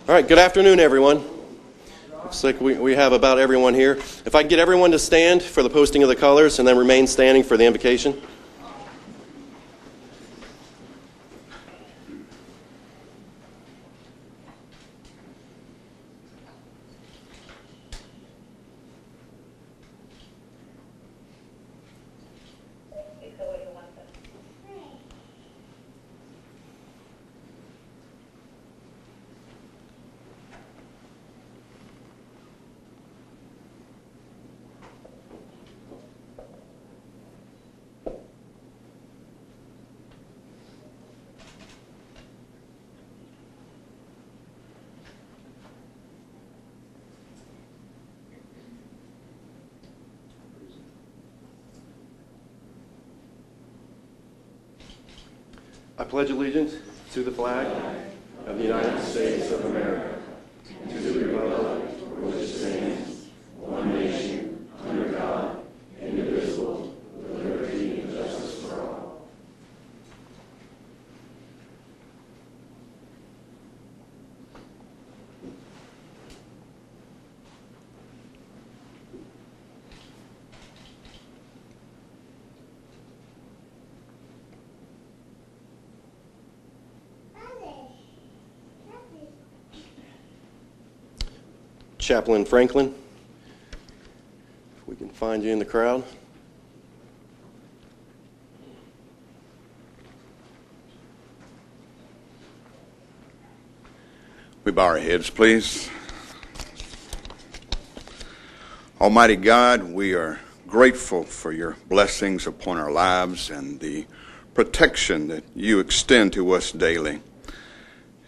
All right, good afternoon, everyone. Looks like we have about everyone here. If I can get everyone to stand for the posting of the colors and then remain standing for the invocation. I pledge allegiance to the flag of the United States of America, to the republic for which it stands, one nation, under God, indivisible, with liberty and justice for all. Chaplain Franklin, if we can find you in the crowd. We bow our heads, please. Almighty God, we are grateful for your blessings upon our lives and the protection that you extend to us daily.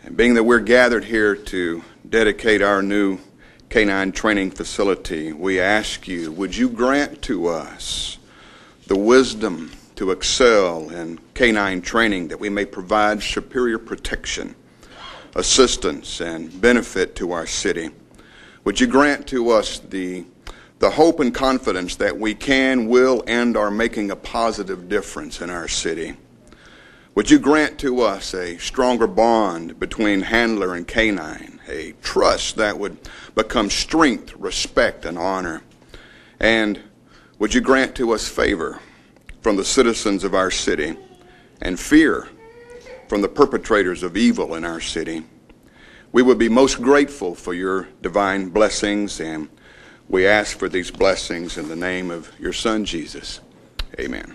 And being that we're gathered here to dedicate our new K-9 training facility, we ask you, would you grant to us the wisdom to excel in K-9 training that we may provide superior protection, assistance, and benefit to our city? Would you grant to us the hope and confidence that we can, will, and are making a positive difference in our city? Would you grant to us a stronger bond between handler and canine, a trust that would become strength, respect, and honor? And would you grant to us favor from the citizens of our city and fear from the perpetrators of evil in our city? We would be most grateful for your divine blessings, and we ask for these blessings in the name of your Son, Jesus. Amen.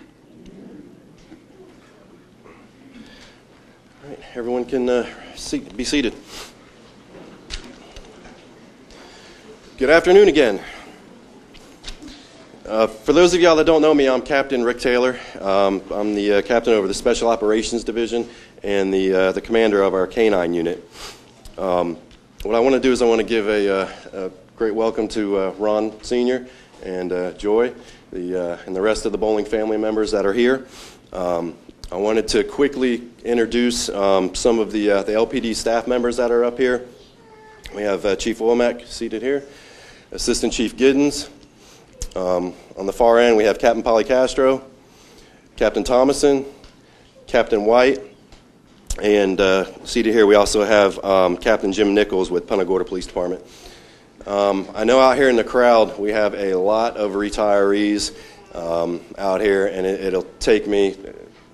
All right, everyone can be seated. Good afternoon again. For those of y'all that don't know me, I'm Captain Rick Taylor. I'm the captain over the Special Operations Division and the commander of our K-9 unit. What I want to do is I want to give a great welcome to Ron Sr. and Joy, and the rest of the Bowling family members that are here. I wanted to quickly introduce some of the LPD staff members that are up here. We have Chief Womack seated here, Assistant Chief Giddens. On the far end, we have Captain Polly Castro, Captain Thomason, Captain White, and seated here we also have Captain Jim Nichols with Punta Gorda Police Department. I know out here in the crowd we have a lot of retirees out here, and it'll take me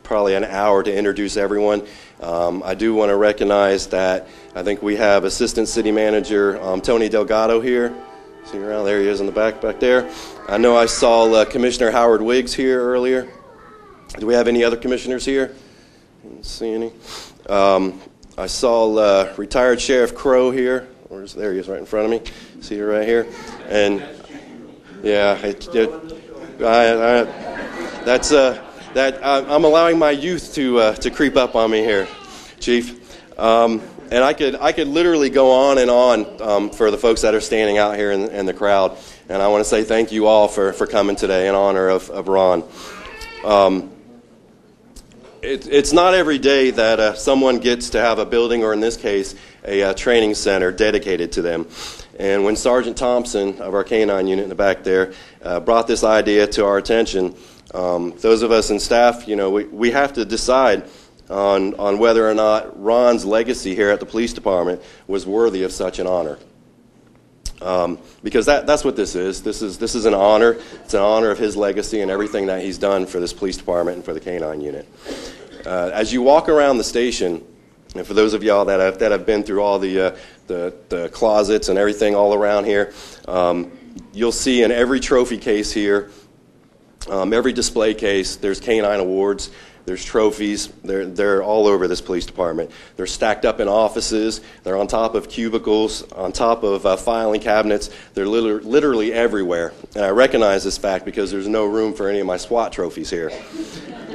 probably an hour to introduce everyone. I do want to recognize that I think we have Assistant City Manager Tony Delgado here. See around there, he is in the back there. I know I saw Commissioner Howard Wiggs here earlier. Do we have any other commissioners here? Didn't see any. I saw retired Sheriff Crow here. There he is, right in front of me. See her right here. And yeah, I'm allowing my youth to creep up on me here, Chief. And I could literally go on and on for the folks that are standing out here in the crowd. And I want to say thank you all for coming today in honor of Ron. It's not every day that someone gets to have a building, or in this case, a training center dedicated to them. And when Sergeant Thompson of our K-9 unit in the back there brought this idea to our attention, those of us in staff, we have to decide on whether or not Ron's legacy here at the police department was worthy of such an honor. Because that's what this is. This is an honor. It's an honor of his legacy and everything that he's done for this police department and for the K-9 unit. As you walk around the station, and for those of y'all that have been through all the closets and everything all around here, you'll see in every trophy case here, every display case, there's K-9 awards. There's trophies. They're all over this police department. They're stacked up in offices. They're on top of cubicles, on top of filing cabinets. They're literally everywhere. And I recognize this fact because there's no room for any of my SWAT trophies here.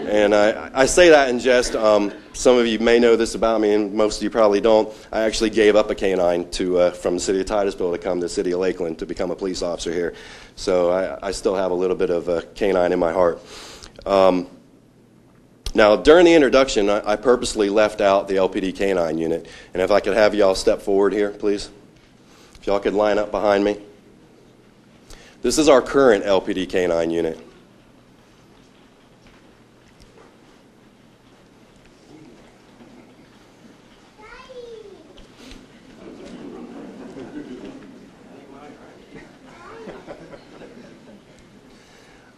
And I say that in jest. Some of you may know this about me, and most of you probably don't. I actually gave up a K-9 from the city of Titusville to come to the city of Lakeland to become a police officer here. So I still have a little bit of a K-9 in my heart. Now, during the introduction, I purposely left out the LPD K-9 unit. And if I could have y'all step forward here, please. If y'all could line up behind me. This is our current LPD K-9 unit.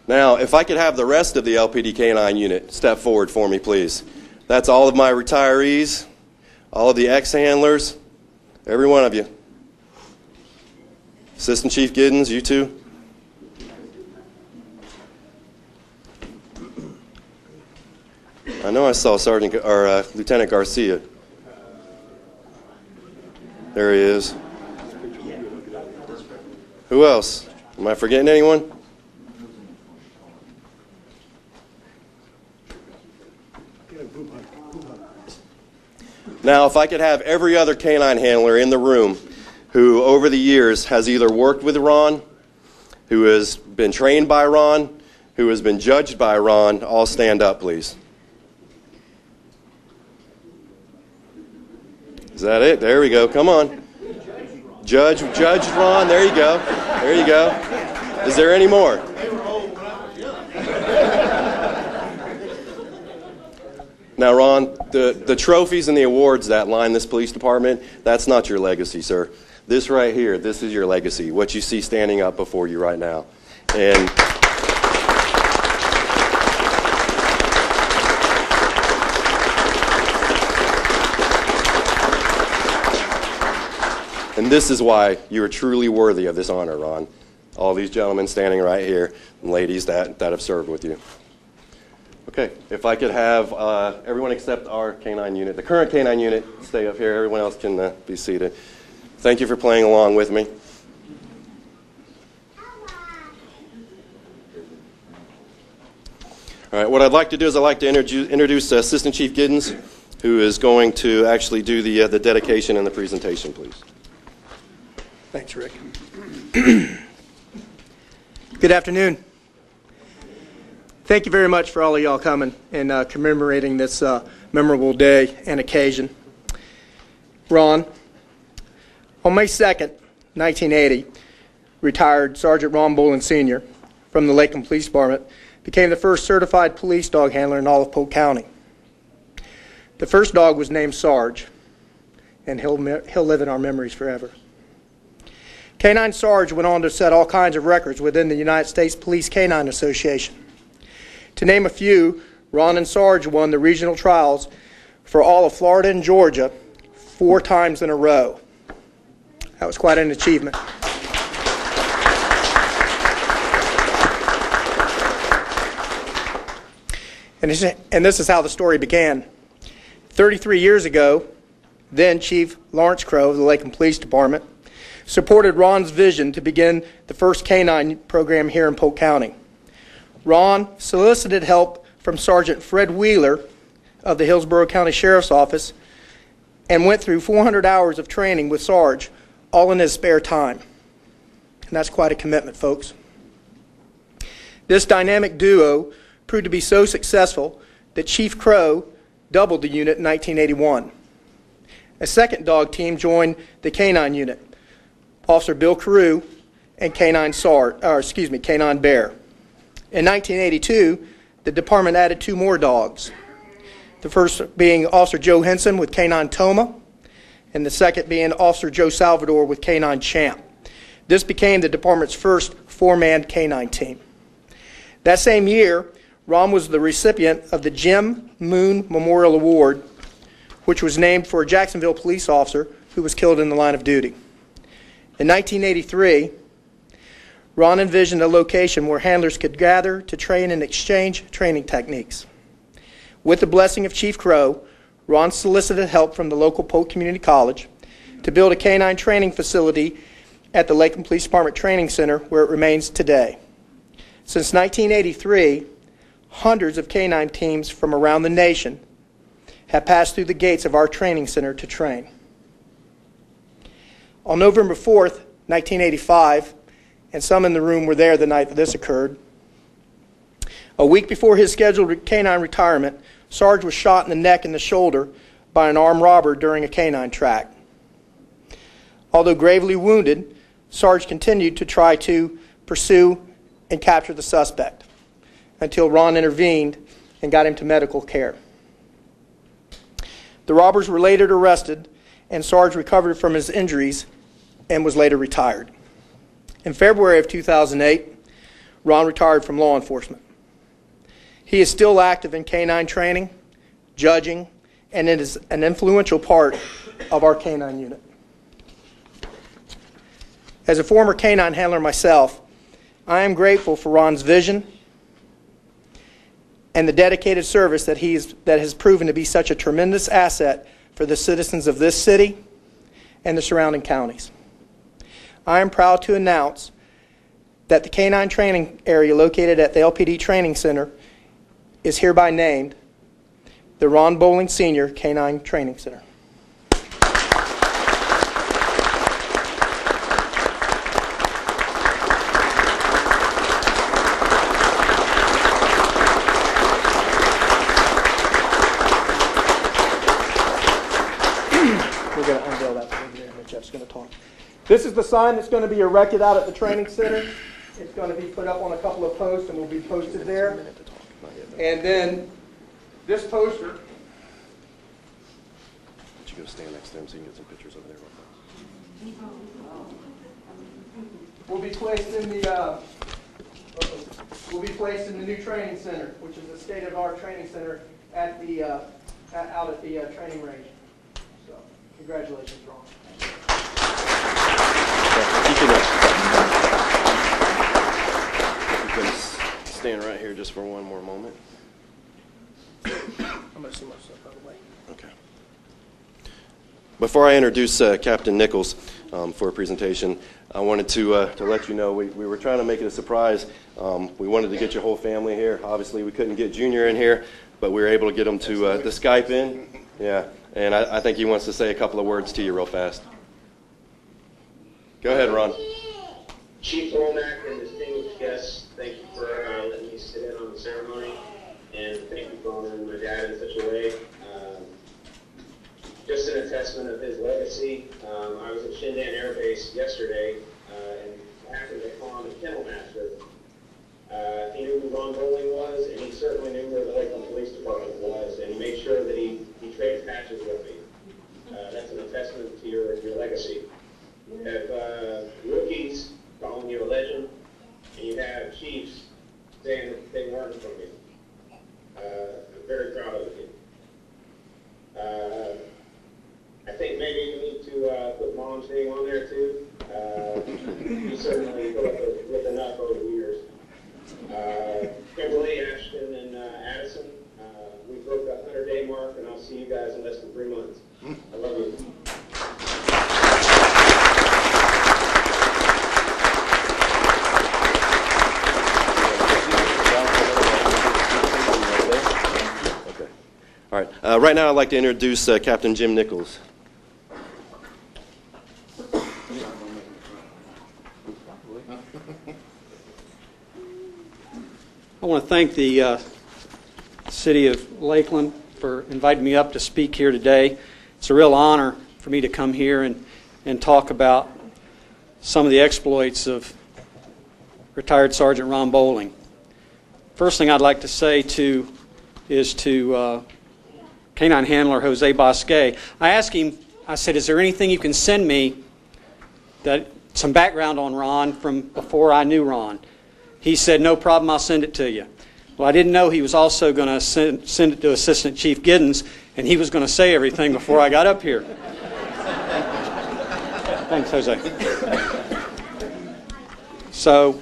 Now, if I could have the rest of the LPD K-9 unit step forward for me, please. That's all of my retirees, all of the ex-handlers, every one of you. Assistant Chief Giddens, you too. I know I saw Lieutenant Garcia. There he is. Who else? Am I forgetting anyone? Now, if I could have every other K-9 handler in the room who, over the years, has either worked with Ron, who has been trained by Ron, who has been judged by Ron, all stand up, please. Is that it? There we go. Come on. Judge Ron. There you go. There you go. Is there any more? Now, Ron, the trophies and the awards that line this police department, that's not your legacy, sir. This right here, this is your legacy, what you see standing up before you right now. And this is why you are truly worthy of this honor, Ron. All these gentlemen standing right here, and ladies that have served with you. Okay, if I could have everyone except our K-9 unit, the current K-9 unit, stay up here. Everyone else can be seated. Thank you for playing along with me. All right, what I'd like to do is I'd like to introduce Assistant Chief Giddens, who is going to actually do the dedication and the presentation, please. Thanks, Rick. Good afternoon. Thank you very much for all of y'all coming and commemorating this memorable day and occasion. Ron, on May 2nd, 1980, retired Sergeant Ron Bolin Sr. from the Lakeland Police Department became the first certified police dog handler in all of Polk County. The first dog was named Sarge, and he'll live in our memories forever. K-9 Sarge went on to set all kinds of records within the United States Police K-9 Association. To name a few, Ron and Sarge won the regional trials for all of Florida and Georgia 4 times in a row. That was quite an achievement. And this is how the story began. 33 years ago, then Chief Lawrence Crow of the Lakeland Police Department supported Ron's vision to begin the first K-9 program here in Polk County. Ron solicited help from Sergeant Fred Wheeler of the Hillsborough County Sheriff's Office and went through 400 hours of training with Sarge, all in his spare time. And that's quite a commitment, folks. This dynamic duo proved to be so successful that Chief Crow doubled the unit in 1981. A second dog team joined the K-9 unit, Officer Bill Carew and K-9 Bear. In 1982, the department added 2 more dogs. The first being Officer Joe Henson with K-9 Toma, and the second being Officer Joe Salvador with K-9 Champ. This became the department's first four-man K-9 team. That same year, Ron was the recipient of the Jim Moon Memorial Award, which was named for a Jacksonville police officer who was killed in the line of duty. In 1983, Ron envisioned a location where handlers could gather to train and exchange training techniques. With the blessing of Chief Crow, Ron solicited help from the local Polk Community College to build a canine training facility at the Lakeland Police Department Training Center, where it remains today. Since 1983, hundreds of canine teams from around the nation have passed through the gates of our training center to train. On November 4th, 1985, and some in the room were there the night that this occurred, a week before his scheduled canine retirement, Sarge was shot in the neck and the shoulder by an armed robber during a canine track. Although gravely wounded, Sarge continued to try to pursue and capture the suspect until Ron intervened and got him to medical care. The robbers were later arrested, and Sarge recovered from his injuries and was later retired. In February of 2008, Ron retired from law enforcement. He is still active in canine training, judging, and it is an influential part of our canine unit. As a former canine handler myself, I am grateful for Ron's vision and the dedicated service that has proven to be such a tremendous asset for the citizens of this city and the surrounding counties. I am proud to announce that the canine training area located at the LPD Training Center is hereby named the Ron Bowling Sr. Canine Training Center. We're going to unveil that over there, and Jeff's going to talk. This is the sign that's going to be erected out at the training center. It's going to be put up on a couple of posts and will be posted there. And then this poster. Why don't you go stand next to him so you can get some pictures over there? Will be placed in the new training center, which is the state-of-the-art training center at the out at the training range. So, congratulations, Ron. You can stand right here just for one more moment. I'm going to see myself out of the way. Okay. Before I introduce Captain Nichols for a presentation, I wanted to let you know we were trying to make it a surprise. We wanted to get your whole family here. Obviously, we couldn't get Junior in here, but we were able to get him to Skype in. Yeah, and I think he wants to say a couple of words to you real fast. Go ahead, Ron. Chief Womack and distinguished guests, thank you for letting me sit in on the ceremony, and thank you for honoring my dad in such a way. Just an attestment of his legacy. I was at Shindan Air Base yesterday, and after they call him a kennel master, he knew who Ron Bowling was, and he certainly knew where the Lakeland Police Department was, and he made sure that he traded patches with me. That's an attestment to your legacy. You have rookies calling you a legend, and you have chiefs saying that they learned from you. I'm very proud of you. I think maybe you need to put Mom's name on there too. You certainly put up with enough over the years. Kimberly, Ashton, and Addison, we broke the 100-day mark, and I'll see you guys in less than 3 months. I love you. Okay. All right. Right now, I'd like to introduce Captain Jim Nichols. I want to thank the City of Lakeland for inviting me up to speak here today. It's a real honor for me to come here and talk about some of the exploits of retired Sergeant Ron Bowling. First thing I'd like to say is to canine handler, Jose Bosque. I asked him, I said, is there anything you can send me, some background on Ron from before I knew Ron? He said, no problem, I'll send it to you. Well, I didn't know he was also going to send it to Assistant Chief Giddens, and he was going to say everything before I got up here. Thanks, Jose. So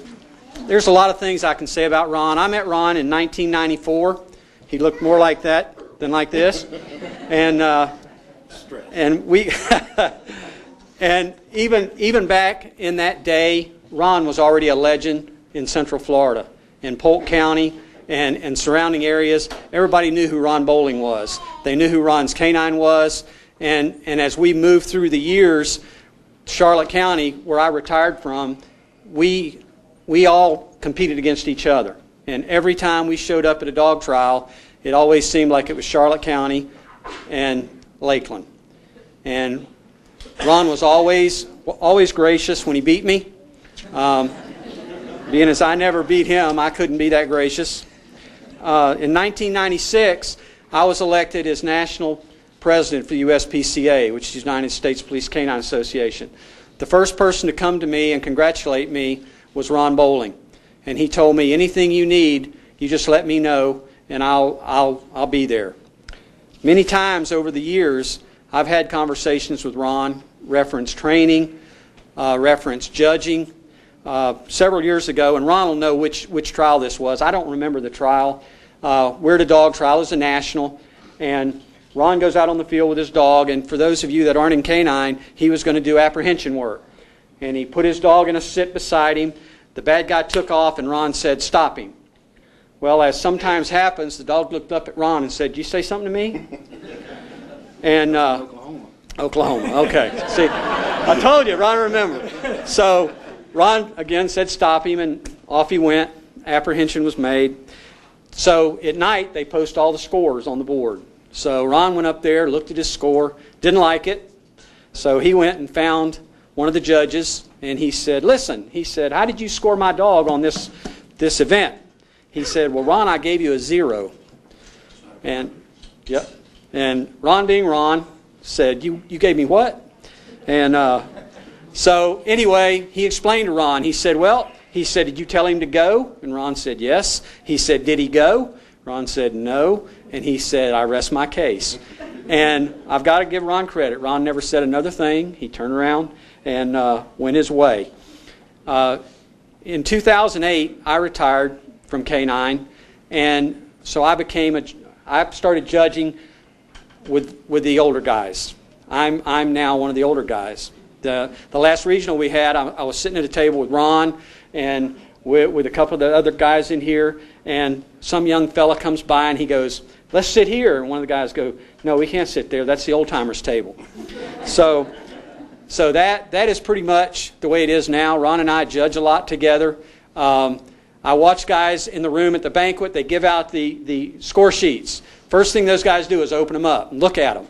there's a lot of things I can say about Ron. I met Ron in 1994. He looked more like that than like this. And we and even back in that day, Ron was already a legend in Central Florida, in Polk County and surrounding areas. Everybody knew who Ron Bowling was. They knew who Ron's K-9 was. And as we moved through the years, Charlotte County, where I retired from, we all competed against each other. And every time we showed up at a dog trial, it always seemed like it was Charlotte County and Lakeland. And Ron was always gracious when he beat me. Being as I never beat him, I couldn't be that gracious. In 1996, I was elected as national president for the USPCA, which is the United States Police Canine Association. The first person to come to me and congratulate me was Ron Bowling. And he told me, anything you need, you just let me know, and I'll be there. Many times over the years, I've had conversations with Ron, reference training, reference judging. Several years ago, and Ron will know which trial this was. I don't remember the trial. We're at a dog trial. It was a national. And Ron goes out on the field with his dog, and for those of you that aren't in K-9, he was going to do apprehension work. And he put his dog in a sit beside him. The bad guy took off, and Ron said, stop him. Well, as sometimes happens, the dog looked up at Ron and said, did you say something to me? And Oklahoma. Okay. See, I told you, Ron remembered. So Ron again said stop him, and off he went. Apprehension was made. So at night, they post all the scores on the board. So Ron went up there, looked at his score, didn't like it. So he went and found one of the judges, and he said, listen, he said, how did you score my dog on this event? He said, well, Ron, I gave you a 0. And Ron, being Ron, said, you gave me what? And so anyway, he explained to Ron. He said, well, he said, did you tell him to go? And Ron said, yes. He said, did he go? Ron said, no. And he said, I rest my case. And I've got to give Ron credit. Ron never said another thing. He turned around and went his way. In 2008, I retired from K-9, and so I started judging with the older guys. I'm now one of the older guys. The last regional we had, I was sitting at a table with Ron and with a couple of the other guys in here, and some young fella comes by and he goes, let's sit here. And one of the guys goes, no, we can't sit there. That's the old timers table. So that is pretty much the way it is now. Ron and I judge a lot together. I watch guys in the room at the banquet. They give out the score sheets. First thing those guys do is open them up and look at them.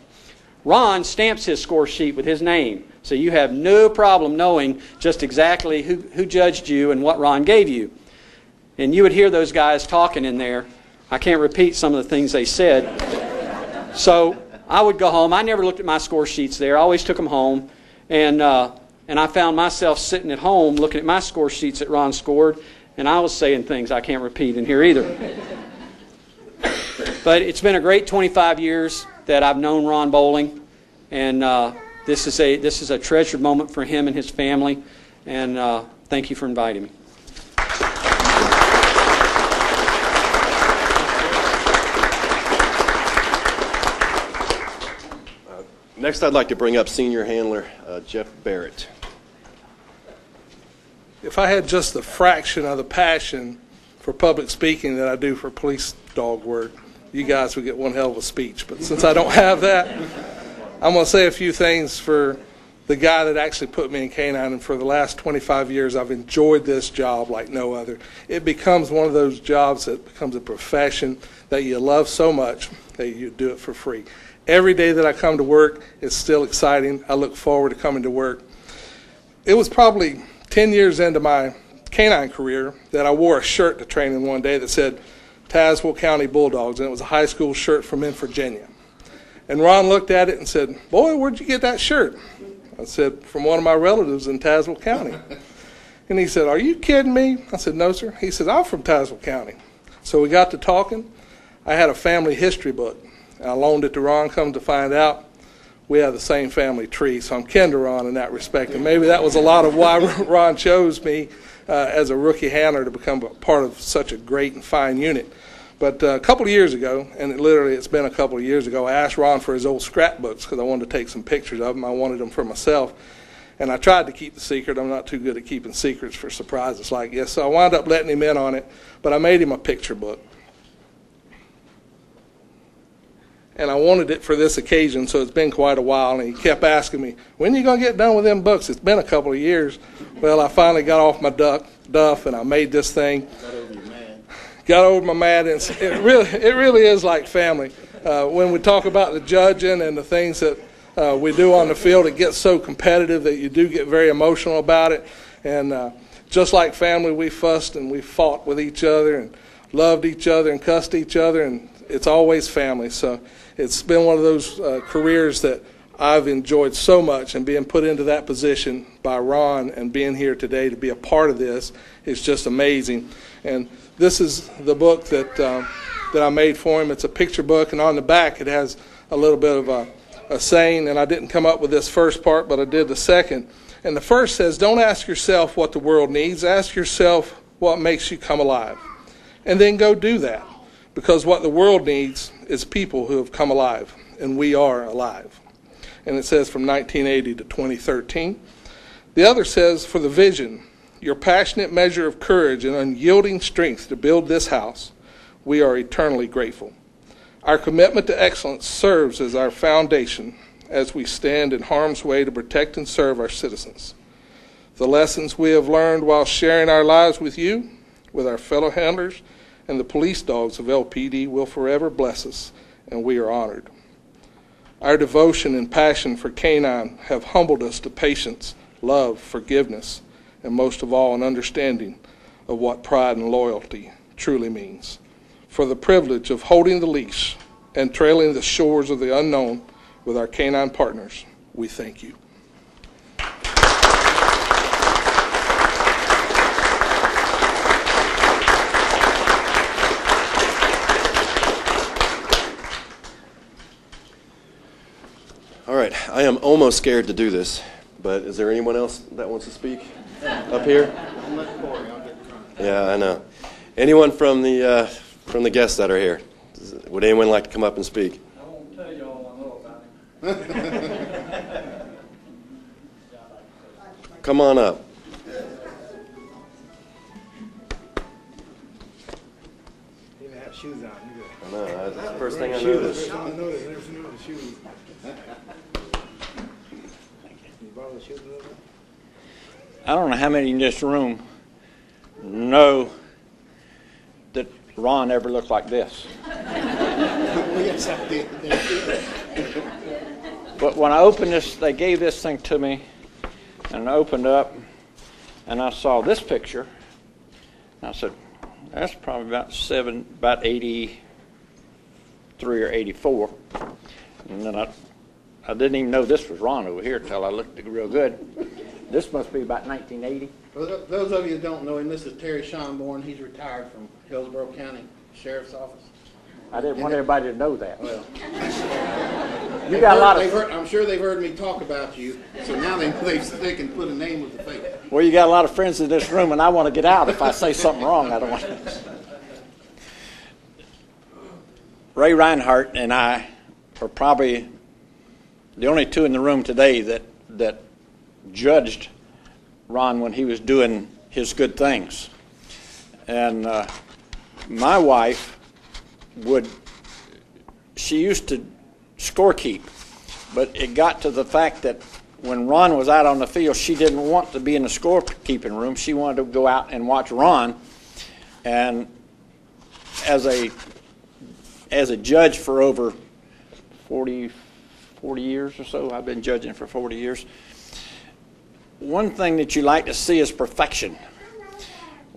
Ron stamps his score sheet with his name, so you have no problem knowing just exactly who judged you and what Ron gave you. And you would hear those guys talking in there. I can't repeat some of the things they said. So I would go home. I never looked at my score sheets there. I always took them home. And I found myself sitting at home looking at my score sheets that Ron scored, and I was saying things I can't repeat in here either. But it's been a great 25 years that I've known Ron Bowling, and this is a treasured moment for him and his family, and thank you for inviting me. Next, I'd like to bring up senior handler Jeff Barrett. If I had just the fraction of the passion for public speaking that I do for police dog work, you guys would get one hell of a speech. But since I don't have that, I'm going to say a few things for the guy that actually put me in K-9. And for the last 25 years, I've enjoyed this job like no other. It becomes one of those jobs that becomes a profession that you love so much that you do it for free. Every day that I come to work is still exciting. I look forward to coming to work. It was probably 10 years into my K-9 career that I wore a shirt to training one day that said Tazewell County Bulldogs, and it was a high school shirt from in Virginia. And Ron looked at it and said, "Boy, where'd you get that shirt?" I said, "From one of my relatives in Tazewell County." And he said, "Are you kidding me?" I said, "No, sir." He said, "I'm from Tazewell County." So we got to talking. I had a family history book. I loaned it to Ron. Come to find out, we have the same family tree, so I'm kin to Ron in that respect. And maybe that was a lot of why Ron chose me as a rookie handler to become a part of such a great and fine unit. But a couple of years ago, and it's been a couple of years ago, I asked Ron for his old scrapbooks because I wanted to take some pictures of them. I wanted them for myself. And I tried to keep the secret. I'm not too good at keeping secrets for surprises like this. So I wound up letting him in on it, but I made him a picture book. And I wanted it for this occasion, so it's been quite a while. And he kept asking me, "When are you going to get done with them books?" It's been a couple of years. Well, I finally got off my duff, and I made this thing. Got over my mad. And it really is like family. When we talk about the judging and the things that we do on the field, it gets so competitive that you do get very emotional about it. And just like family, we fussed and we fought with each other and loved each other and cussed each other, and it's always family. So it's been one of those careers that I've enjoyed so much, and being put into that position by Ron and being here today to be a part of this is just amazing. And this is the book that I made for him. It's a picture book, and on the back it has a little bit of a saying, and I didn't come up with this first part, but I did the second. And the first says, "Don't ask yourself what the world needs. Ask yourself what makes you come alive. And then go do that. Because what the world needs is people who have come alive, and we are alive." And it says from 1980 to 2013. The other says, "For the vision, your passionate measure of courage and unyielding strength to build this house, we are eternally grateful. Our commitment to excellence serves as our foundation as we stand in harm's way to protect and serve our citizens. The lessons we have learned while sharing our lives with you, with our fellow handlers, and the police dogs of LPD will forever bless us, and we are honored. Our devotion and passion for K-9 have humbled us to patience, love, forgiveness, and most of all, an understanding of what pride and loyalty truly means. For the privilege of holding the leash and trailing the shores of the unknown with our K-9 partners, we thank you." All right, I am almost scared to do this, but is there anyone else that wants to speak up here? Yeah, I know. Anyone from the guests that are here? Would anyone like to come up and speak? I won't tell you all I know about him. Come on up. He didn't have shoes on. I know, that's the first thing I noticed. I noticed. Never seen him with shoes. Can you borrow the shoes a little bit? I don't know how many in this room know that Ron ever looked like this. Yes, I did. But when I opened this, they gave this thing to me, and I opened up, and I saw this picture, and I said, that's probably about 83 or 84. And then I didn't even know this was Ron over here until I looked at it real good. This must be about 1980. For those of you that don't know him, this is Terry Schonborn. He's retired from Hillsborough County Sheriff's Office. I didn't want everybody to know that. Well, You got a lot of. I'm sure they've heard me talk about you, so now they can put a name with the face. Well, you got a lot of friends in this room, and I want to get out. If I say something wrong, I don't want to. Ray Reinhardt and I are probably the only two in the room today that judged Ron when he was doing his good things. And my wife she used to scorekeep, but it got to the fact that when Ron was out on the field, she didn't want to be in the scorekeeping room. She wanted to go out and watch Ron. And as a judge for over 40 years or so, I've been judging for 40 years, one thing that you like to see is perfection.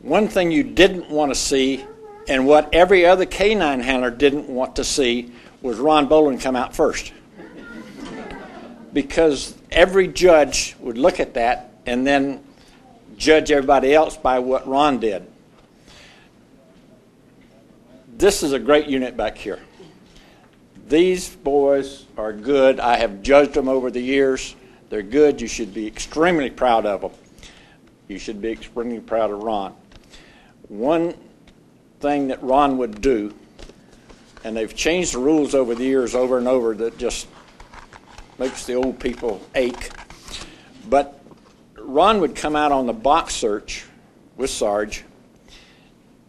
One thing you didn't want to see, and what every other K-9 handler didn't want to see, was Ron Boland come out first. because every judge would look at that and then judge everybody else by what Ron did. This is a great unit back here. These boys are good. I have judged them over the years. They're good. You should be extremely proud of them. You should be extremely proud of Ron. One thing that Ron would do, and they've changed the rules over the years over and over that just makes the old people ache, but Ron would come out on the box search with Sarge.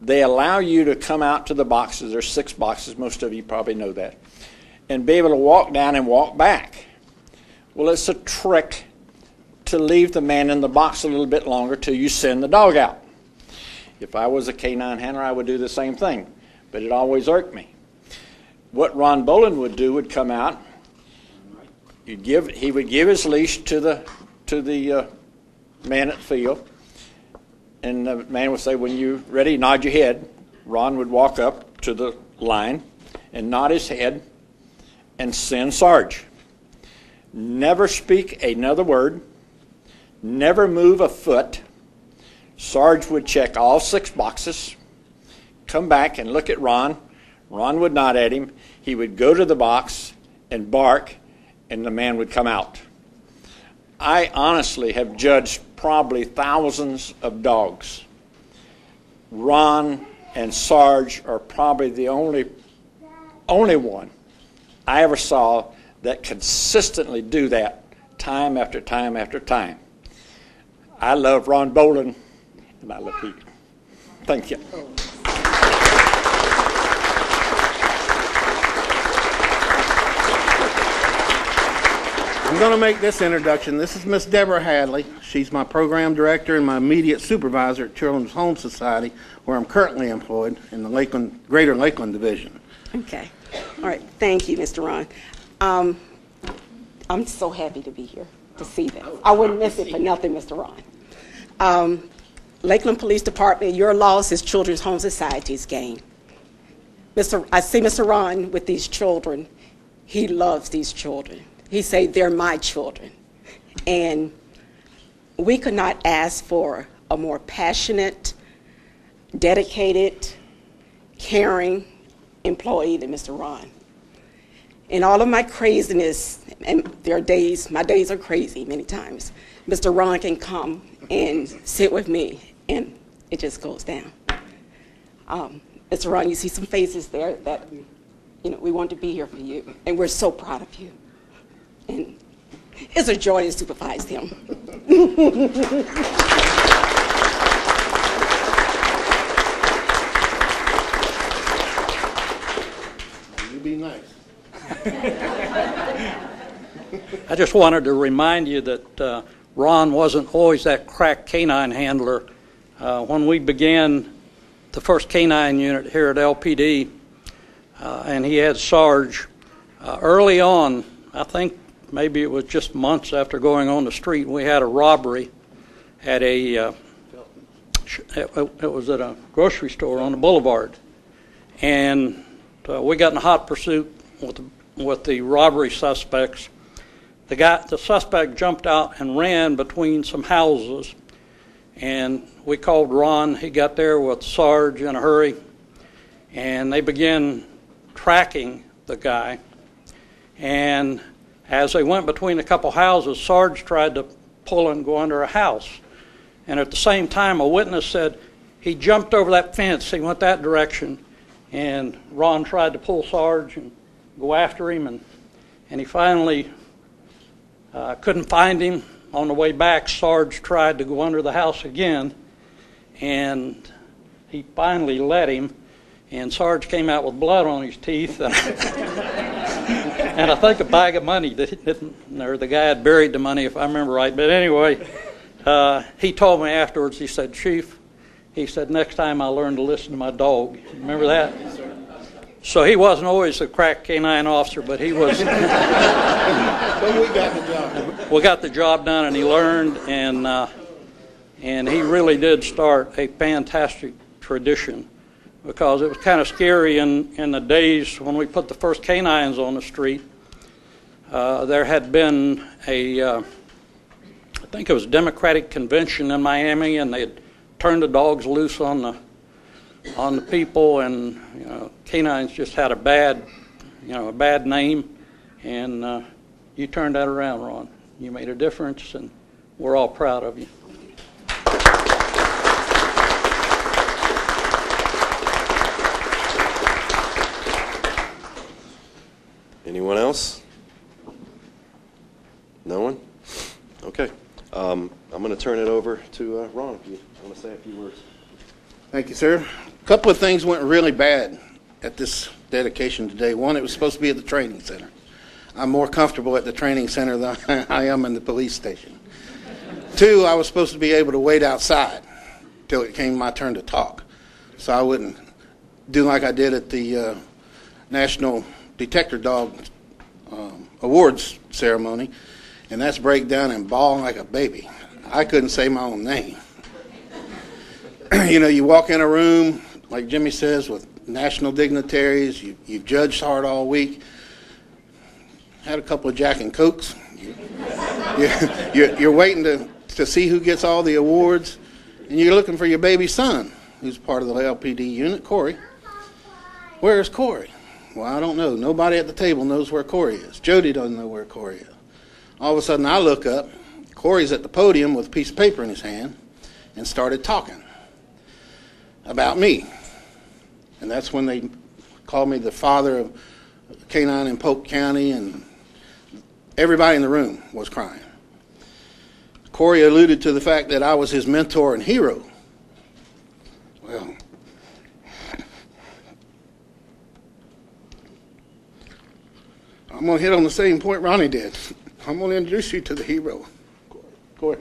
They allow you to come out to the boxes. There's 6 boxes. Most of you probably know that. And be able to walk down and walk back. Well, it's a trick to leave the man in the box a little bit longer till you send the dog out. If I was a K-9 handler, I would do the same thing, but it always irked me. What Ron Boland would do would come out. He would give his leash to the man at the field, and the man would say, when you're ready, nod your head. Ron would walk up to the line and nod his head and send Sarge. Never speak another word. Never move a foot. Sarge would check all 6 boxes, come back and look at Ron. Ron would nod at him. He would go to the box and bark, and the man would come out. I honestly have judged probably thousands of dogs. Ron and Sarge are probably the only one I ever saw that consistently do that time after time after time. I love Ron Boland, and I love you. Thank you. I'm going to make this introduction. This is Miss Deborah Hadley. She's my program director and my immediate supervisor at Children's Home Society, where I'm currently employed in the Greater Lakeland Division. Okay. All right. Thank you, Mr. Ron. I'm so happy to be here to see this. I wouldn't miss it for nothing, Mr. Ron. Lakeland Police Department, your loss is Children's Home Society's gain. I see Mr. Ron with these children. He loves these children. He say they're my children. And we could not ask for a more passionate, dedicated, caring employee than Mr. Ron. In all of my craziness, and there are days, my days are crazy many times, Mr. Ron can come and sit with me, and it just goes down. Mr. Ron, you see some faces there that, we want to be here for you, and we're so proud of you. And it's a joy to supervise him. You be nice. I just wanted to remind you that Ron wasn't always that crack canine handler. When we began the first canine unit here at LPD, and he had Sarge, early on, I think maybe it was just months after going on the street, we had a robbery at it was at a grocery store on the boulevard. And we got in a hot pursuit with the robbery suspects. The suspect jumped out and ran between some houses, and we called Ron. He got there with Sarge in a hurry, and they began tracking the guy. And as they went between a couple houses, Sarge tried to pull and go under a house. And at the same time, a witness said he jumped over that fence. He went that direction, and Ron tried to pull Sarge and go after him, and he finally couldn't find him. On the way back, Sarge tried to go under the house again, and he finally let him, and Sarge came out with blood on his teeth, and I think a bag of money or the guy had buried the money, if I remember right. But anyway, he told me afterwards, he said, "Chief," he said, "next time I'll learn to listen to my dog." Remember that? So he wasn't always a crack canine officer, but he was. But we got the job done. We got the job done, and he learned, and he really did start a fantastic tradition, because it was kind of scary in the days when we put the first canines on the street. there had been I think it was a Democratic convention in Miami, and they had turned the dogs loose on the people, and canines just had a bad name, and you turned that around, Ron. You made a difference, and we're all proud of you. Anyone else? No one? Okay. I'm going to turn it over to Ron if you want to say a few words. Thank you, sir. A couple of things went really bad at this dedication today. One, it was supposed to be at the training center. I'm more comfortable at the training center than I am in the police station. Two, I was supposed to be able to wait outside till it came my turn to talk, so I wouldn't do like I did at the National Detector Dog Awards ceremony, and that's break down and bawl like a baby. I couldn't say my own name. You walk in a room, like Jimmy says, with national dignitaries. You've judged hard all week. Had a couple of Jack and Cokes. You're waiting to see who gets all the awards, and you're looking for your baby son, who's part of the LPD unit, Corey. Where's Corey? Well, I don't know. Nobody at the table knows where Corey is. Jody doesn't know where Corey is. All of a sudden, I look up. Corey's at the podium with a piece of paper in his hand and started talking about me. And that's when they called me the father of K-9 in Polk County, and everybody in the room was crying. Corey alluded to the fact that I was his mentor and hero. Well, I'm going to hit on the same point Ronnie did. I'm going to introduce you to the hero. Corey.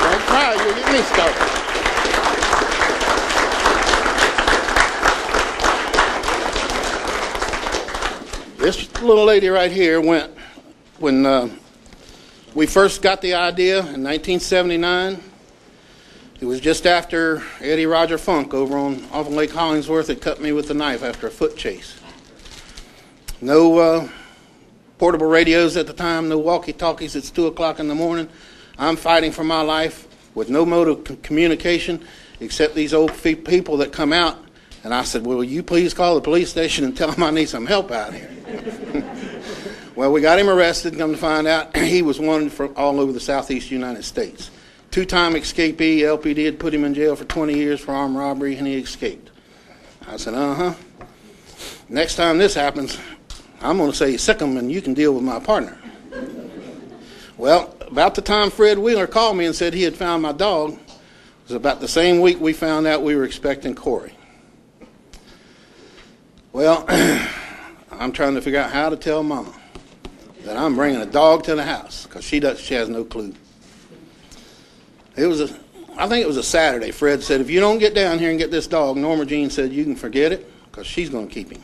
Don't cry, you'll get me started. This little lady right here went when we first got the idea in 1979. It was just after Eddie Roger Funk over off of Lake Hollingsworth had cut me with a knife after a foot chase. No portable radios at the time, no walkie-talkies. It's 2 o'clock in the morning. I'm fighting for my life with no mode of communication except these old people that come out. And I said, well, will you please call the police station and tell them I need some help out here? Well, we got him arrested. Come to find out, he was wanted for all over the southeast United States. 2-time escapee. LPD had put him in jail for 20 years for armed robbery, and he escaped. I said, next time this happens, I'm going to say sick 'em and you can deal with my partner. Well, about the time Fred Wheeler called me and said he had found my dog, it was about the same week we found out we were expecting Corey. Well, I'm trying to figure out how to tell Mama that I'm bringing a dog to the house, because she has no clue. I think it was a Saturday. Fred said, if you don't get down here and get this dog, Norma Jean said you can forget it, because she's going to keep him.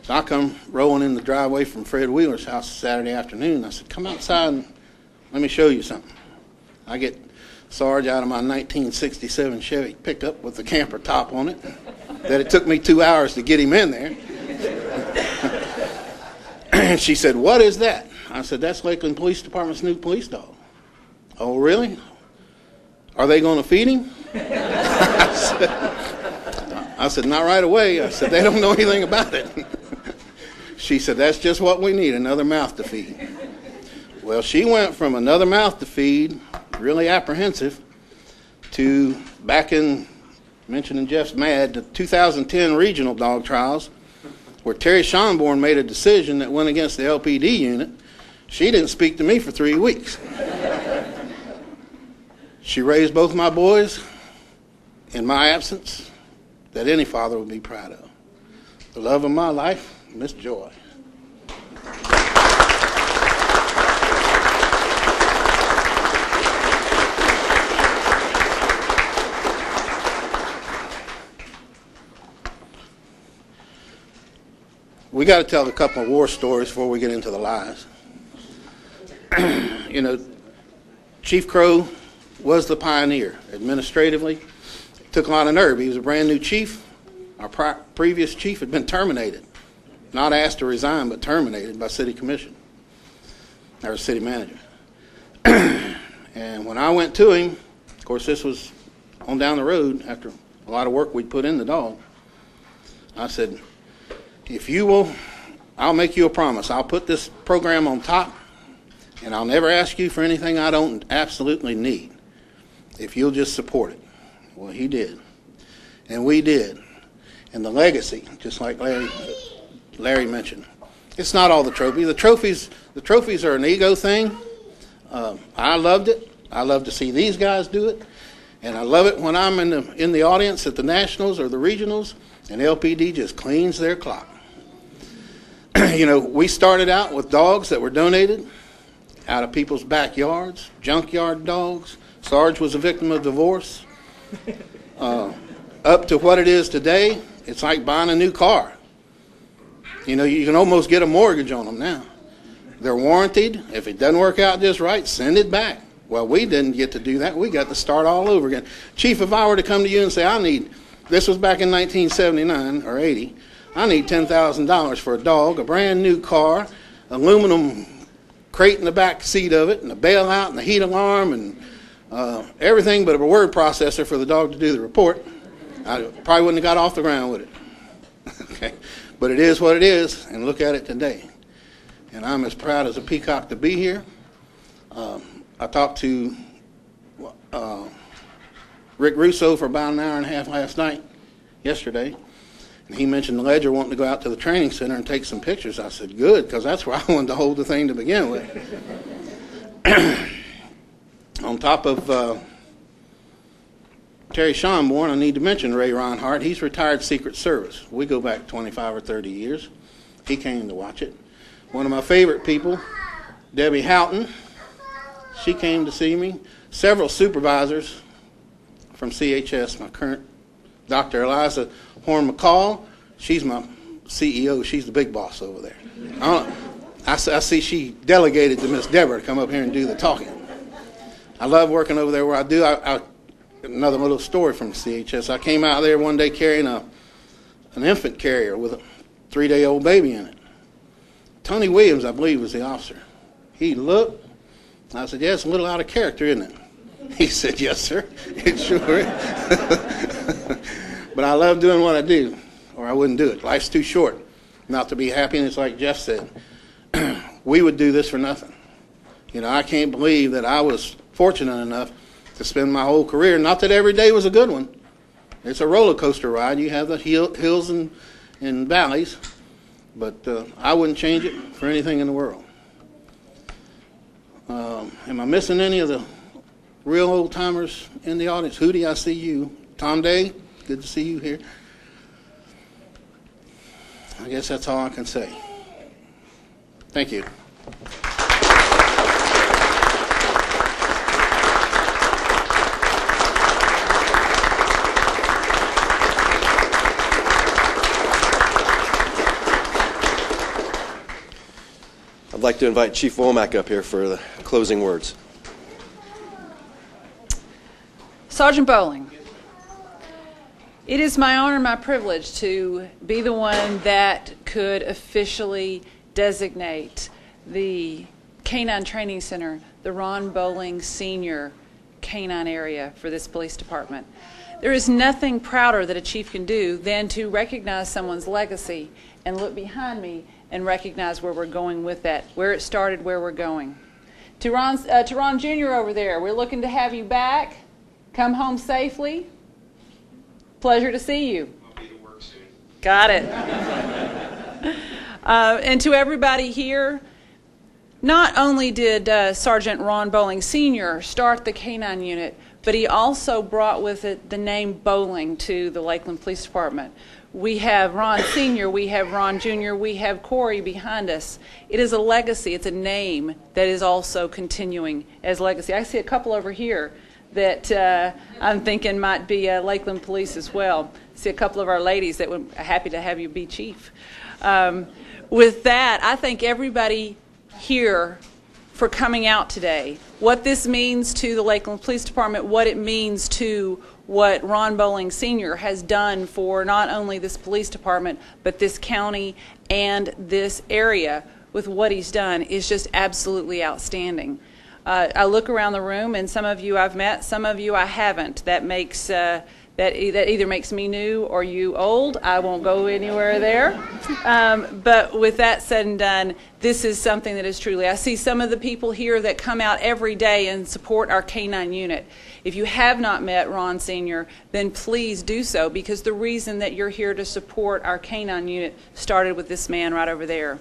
So I come rolling in the driveway from Fred Wheeler's house Saturday afternoon. I said, come outside and let me show you something. I get Sarge out of my 1967 Chevy pickup with the camper top on it, that it took me 2 hours to get him in there. And she said, what is that? I said, that's Lakeland Police Department's new police dog. Oh, really? Are they going to feed him? I said, not right away. I said, they don't know anything about it. She said, that's just what we need, another mouth to feed. Well, she went from another mouth to feed, really apprehensive, to back in, mentioning Jeff's mad, the 2010 regional dog trials, where Terry Schonborn made a decision that went against the LPD unit. She didn't speak to me for 3 weeks. She raised both my boys in my absence, that any father would be proud of. The love of my life, Miss Joy. we got to tell a couple of war stories before we get into the lies. You know, Chief Crow was the pioneer. Administratively, it took a lot of nerve. He was a brand new chief. Our previous chief had been terminated. Not asked to resign, but terminated by city commission, or city manager. And when I went to him, of course this was on down the road after a lot of work we'd put in the dog, I said, if you will, I'll make you a promise. I'll put this program on top, and I'll never ask you for anything I don't absolutely need, if you'll just support it. Well, he did. And we did. And the legacy, just like Larry mentioned, it's not all the trophies. The trophies are an ego thing. I loved it. I love to see these guys do it. And I love it when I'm in the audience at the Nationals or the Regionals, and LPD just cleans their clock. You know, we started out with dogs that were donated out of people's backyards, junkyard dogs. Sarge was a victim of divorce. Up to what it is today, it's like buying a new car. You know, you can almost get a mortgage on them now. They're warranted. If it doesn't work out just right, send it back. Well, we didn't get to do that. We got to start all over again. Chief, if I were to come to you and say, this was back in 1979 or 80, I need $10,000 for a dog, a brand new car, aluminum crate in the back seat of it, and a bailout and a heat alarm and everything but a word processor for the dog to do the report, I probably wouldn't have got off the ground with it. Okay, but it is what it is, and look at it today. And I'm as proud as a peacock to be here. I talked to Rick Russo for about an hour and a half yesterday, and he mentioned the Ledger wanting to go out to the training center and take some pictures. I said, good, because that's where I wanted to hold the thing to begin with. On top of Terry Schomburn, I need to mention Ray Ronhart. He's retired Secret Service. We go back 25 or 30 years. He came to watch it. One of my favorite people, Debbie Houghton, she came to see me. Several supervisors from CHS, my current Dr. Eliza Horn McCall, she's my CEO. She's the big boss over there. I see she delegated to Miss Deborah to come up here and do the talking. I love working over there where I do. Another little story from CHS. I came out there one day carrying an infant carrier with a 3-day-old baby in it. Tony Williams, I believe, was the officer. He looked. I said, yeah, it's a little out of character, isn't it? He said, yes, sir. It sure is. But I love doing what I do, or I wouldn't do it. Life's too short not to be happy, and it's like Jeff said. We would do this for nothing. You know, I can't believe that I was fortunate enough to spend my whole career, not that every day was a good one. It's a roller coaster ride. You have the hills and valleys, but I wouldn't change it for anything in the world. Am I missing any of the real old timers in the audience? Hootie, I see you. Tom Day, good to see you here. I guess that's all I can say. Thank you. I'd like to invite Chief Womack up here for the closing words. Sergeant Bowling, it is my honor and my privilege to be the one that could officially designate the K-9 Training Center, the Ron Bowling Senior K-9 area for this police department. There is nothing prouder that a chief can do than to recognize someone's legacy and look behind me and recognize where we're going with that, where it started, where we're going. To Ron Jr. over there, we're looking to have you back. Come home safely. Pleasure to see you. I'll be to work soon. Got it. And to everybody here, not only did Sergeant Ron Bowling Sr. start the K-9 unit, but he also brought with it the name Bowling to the Lakeland Police Department. We have Ron Sr., we have Ron Jr., we have Corey behind us. It is a legacy. It's a name that is also continuing as legacy. I see a couple over here that I'm thinking might be Lakeland Police as well. I see a couple of our ladies that would be happy to have you be chief. with that, I thank everybody here for coming out today. What this means to the Lakeland Police Department, what it means to what Ron Bowling Sr. has done for not only this police department, but this county and this area with what he's done is just absolutely outstanding. I look around the room, and some of you I've met, some of you I haven't. That makes that either makes me new or you old. I won't go anywhere there. But with that said and done, this is something that is truly, I see some of the people here that come out every day and support our K-9 unit. If you have not met Ron Sr., then please do so, because the reason that you're here to support our K-9 unit started with this man right over there.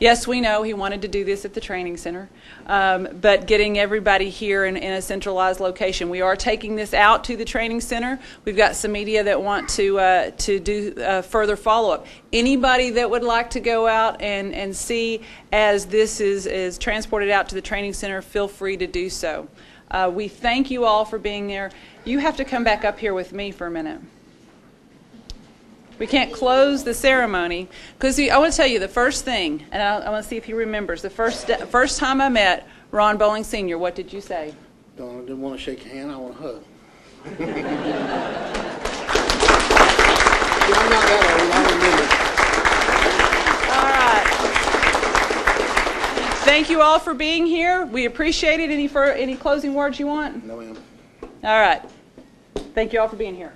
Yes, we know he wanted to do this at the training center, but getting everybody here in a centralized location. We are taking this out to the training center. We've got some media that want to do further follow-up. Anybody that would like to go out and see as this is transported out to the training center, feel free to do so. We thank you all for being there. You have to come back up here with me for a minute. We can't close the ceremony because I want to tell you the first thing, and I want to see if he remembers. The first time I met Ron Bowling Sr., what did you say? Don't I didn't want to shake your hand. I want to hug. I'm not that old. All right. Thank you all for being here. We appreciate it. Any closing words you want? No, ma'am. All right. Thank you all for being here.